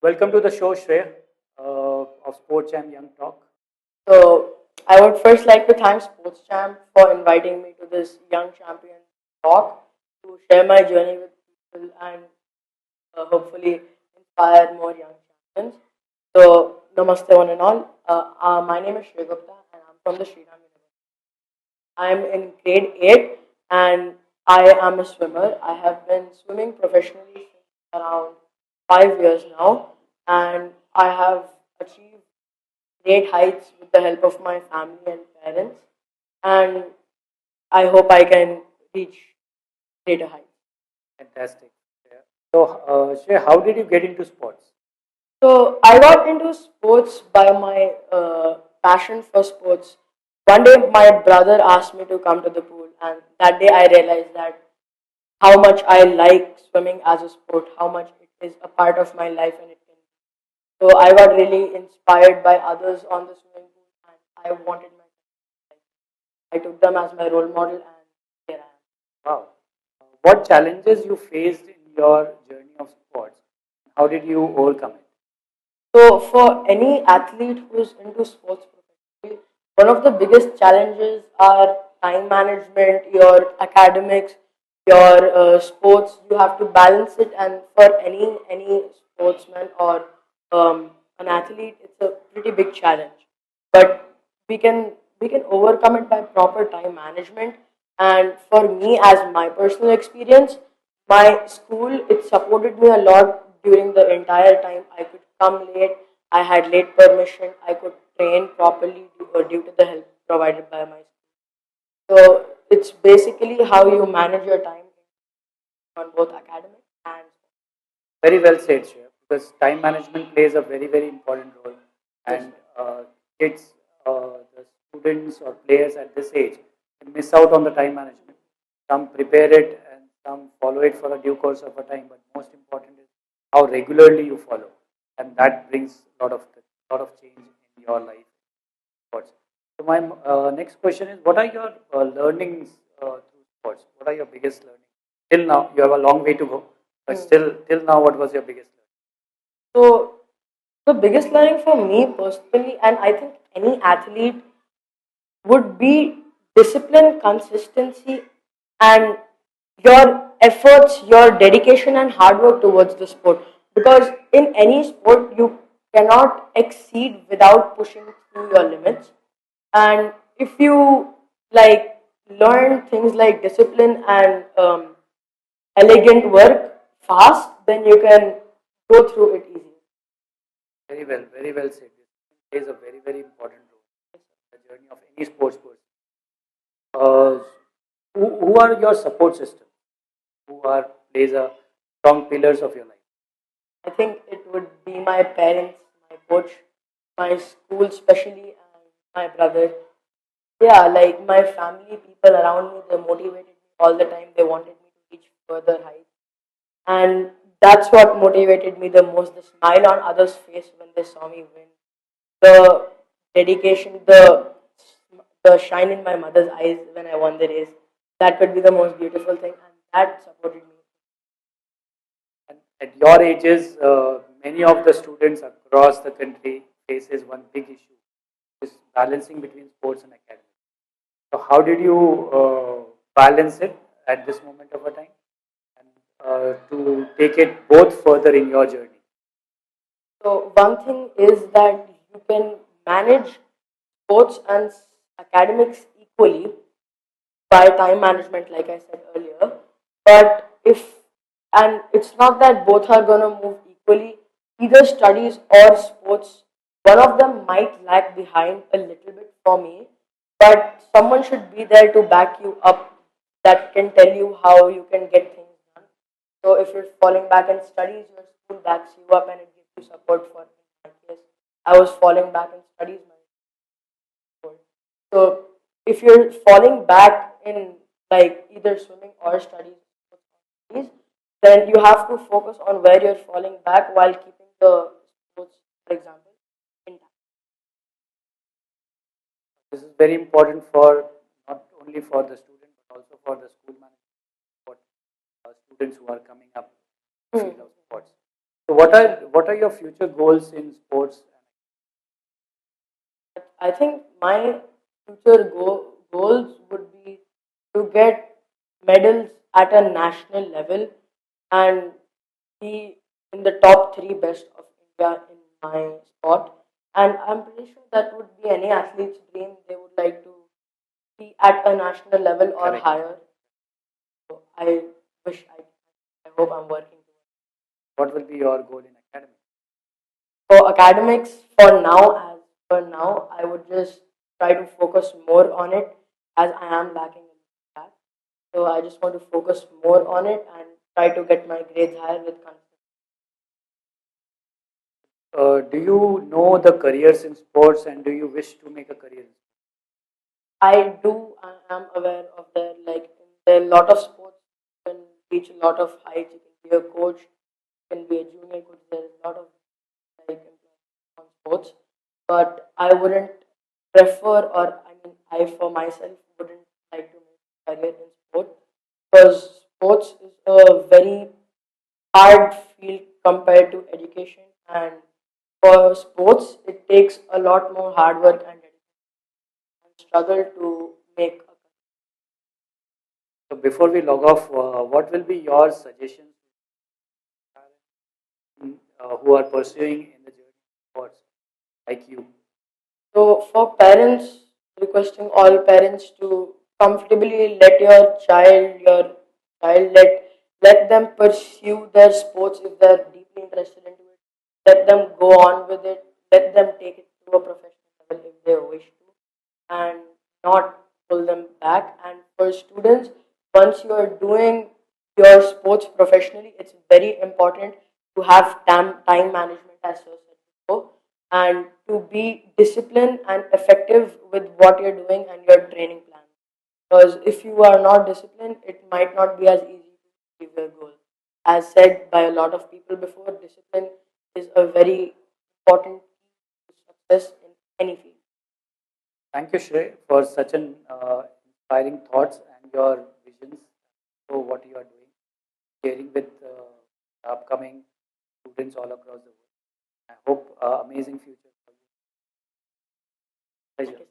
Welcome to the show, Shrey, of Sports and Young Talk. So I would first like to thank Sports Champ for inviting me to this Young Champion talk to share my journey with people and hopefully inspire more young champions. So namaste one and all. My name is Shrey Gupta and I'm from the Shri University. I'm in grade 8 and I am a swimmer. I have been swimming professionally since around 5 years now and I have achieved great heights with the help of my family and parents. And I hope I can reach greater heights. Fantastic. Yeah. So, Shrey, how did you get into sports? So I got into sports by my passion for sports. One day, my brother asked me to come to the pool, and that day I realized that how much I like swimming as a sport, how much it is a part of my life, and it can. So I got really inspired by others on the swimming pool, and I wanted my. I took them as my role model, and here I am. Wow. What challenges you faced in your journey of sports? How did you overcome it? So, for any athlete who's into sports professionally, one of the biggest challenges are time management, your academics, your sports. You have to balance it, and for any sportsman or an athlete, it's a pretty big challenge. But we can we can overcome it by proper time management. And for me, as my personal experience, my school it supported me a lot during the entire time. I could come late. I had late permission. I could train properly due to the help provided by my school. So it's basically how you manage your time on both academic and Very well said, Shrey, because time management plays a very important role. yes. And kids, the students or players at this age, they miss out on the time management. Some prepare it and some follow it for a due course of a time. But most important is how regularly you follow, and that brings a lot of change in your life. Sports. So my next question is, what are your learnings through sports? What are your biggest learnings till now? You have a long way to go, but Hmm. still, till now, what was your biggest So the biggest learning for me personally, and I think any athlete would be discipline, consistency, and your efforts, your dedication, and hard work towards the sport. Because in any sport, you cannot exceed without pushing through your limits. And if you like learn things like discipline and elegant work fast, then you can go through it easily. learning? Very well said. This plays a very important role in the journey of any sports person. Uh, who are your support system? Who are plays a strong pillars of your life? I think it would be my parents, my coach, my school, especially, and my brother. Yeah, like my family, people around me, they motivated me all the time. They wanted me to reach further heights. And that's what motivated me the most, the smile on others' face when they saw me win. The dedication, the shine in my mother's eyes when I won the race. That would be the most beautiful thing, and that supported me. And at your ages, many of the students across the country faces one big issue: is balancing between sports and academics. So, how did you balance it at this moment of a time, and to take it both further in your journey? So one thing is that you can manage sports and academics equally by time management, like I said earlier. But if and it's not that both are gonna move equally, either studies or sports, one of them might lag behind a little bit for me, but someone should be there to back you up that can tell you how you can get things done. So if you're falling back in studies, your school backs you up and it gives you support for my case. I was falling back in studies, my school. So if you're falling back in like either swimming or studies, then you have to focus on where you're falling back while keeping the sports, for example, intact. This is very important for not only for the student but also for the school management, for students who are coming up in the Hmm. field of sports. So what are your future goals in sports? I think my future goals would be to get medals at a national level and be in the top three best of India in my sport. And I'm pretty sure that would be any athlete's dream. They would like to be at a national level or Correct. higher. So I wish I hope I'm working towards. What will be your goal in academics? For academics, for now, I would just try to focus more on it as I am lacking in that. So I just want to focus more on it and try to get my grades higher with confidence. Do you know the careers in sports and do you wish to make a career? I am aware of there like there are a lot of sports you can reach a lot of heights. You can be a coach, you can be a junior coach. There's a lot of like employment on sports, but I wouldn't prefer, or I mean, I for myself wouldn't like to make a career in sport because sports is a very hard field compared to education, and for sports it takes a lot more hard work and dedication and struggle to make a career. So before we log off, what will be your suggestions who are pursuing in the journey of sports like you? So for parents, requesting all parents to comfortably let your child let them pursue their sports if they're deeply interested into it. Let them go on with it. Let them take it to a professional level if they wish to, and not pull them back. And for students, once you are doing your sports professionally, it's very important to have time management as I said before, and to be disciplined and effective with what you're doing and your training plan. Because if you are not disciplined, it might not be as easy to achieve your goal. As said by a lot of people before, discipline is a very important key to success in any field. Thank you, Shrey, for such an inspiring thoughts and your visions for what you are doing, sharing with the upcoming students all across the world. I hope amazing future for you. Thank Pleasure. you.